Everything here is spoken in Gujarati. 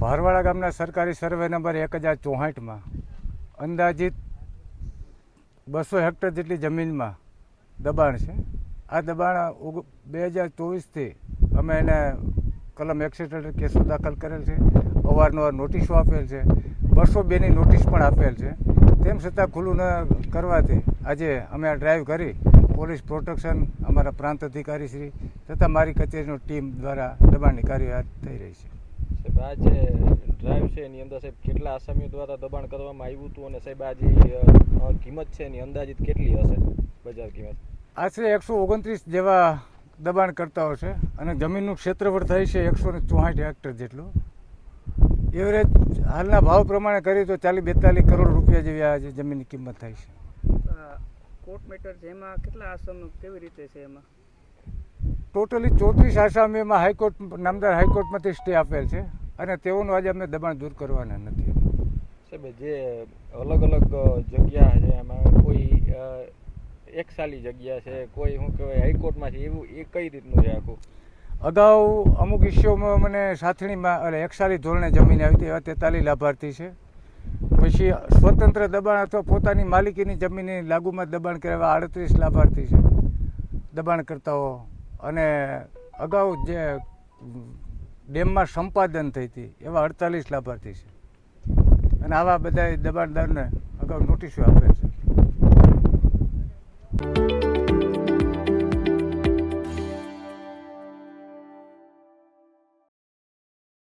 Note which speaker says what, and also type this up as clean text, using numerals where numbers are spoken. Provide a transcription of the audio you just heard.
Speaker 1: ભારવાડા ગામના સરકારી સર્વે નંબર 1064માં અંદાજિત 200 હેક્ટર જેટલી જમીનમાં દબાણ છે. આ દબાણ 2024થી અમે એને કલમ 61 કેસો દાખલ કરેલ છે, અવારનવાર નોટિસો આપેલ છે, 202ની નોટિસ પણ આપેલ છે. તેમ છતાં ખુલ્લું ન કરવાથી આજે અમે આ ડ્રાઈવ કરી પોલીસ પ્રોટેક્શન, અમારા પ્રાંત અધિકારી શ્રી તથા મારી કચેરીનો ટીમ દ્વારા દબાણની કાર્યવાહી થઈ રહી છે.
Speaker 2: સાહેબ, આ જે ડ્રાઈવ છે એની અંદર સાહેબ કેટલા આસામીઓ દ્વારા દબાણ કરવામાં આવ્યું હતું અને સાહેબ આ જે કિંમત છે એની અંદાજિત કેટલી હશે, બજાર કિંમત?
Speaker 1: આશરે 129 જેવા દબાણકર્તાઓ છે અને જમીનનું ક્ષેત્રફળ થાય છે 164 હેક્ટર જેટલું. એવરેજ હાલના ભાવ પ્રમાણે કરીએ તો 40-42 કરોડ રૂપિયા જેવી આ જમીનની કિંમત થાય છે.
Speaker 3: કોર્ટ મેટર જેમાં કેટલા આસામીઓ કેવી રીતે છે? એમાં
Speaker 1: ટોટલી 34 આસામીઓમાં હાઈકોર્ટ, નામદાર હાઈકોર્ટમાંથી સ્ટે આપેલ છે અને તેઓનું આજે અમે દબાણ દૂર કરવાના નથી.
Speaker 2: સાહેબ, જે અલગ અલગ જગ્યા છે એમાં કોઈ એકસાલી જગ્યા છે, કોઈ શું કહેવાય હાઈકોર્ટમાં છે, એવું એ કઈ રીતનું છે આખું?
Speaker 1: અગાઉ અમુક ઇસ્યુમાં મને સાથણીમાં એકસાલી ધોરણે જમીન આવી હતી, એવા 43 લાભાર્થી છે. પછી સ્વતંત્ર દબાણ અથવા પોતાની માલિકીની જમીનની લાગુમાં દબાણ કરાવવા 38 લાભાર્થી છે દબાણકર્તાઓ. અને અગાઉ જે ડેમમાં સંપાદન થઈ હતી એવા 48 લાભાર્થી છે અને આવા બધા દબાણદારને અગાઉ નોટિસો આપેલ છે.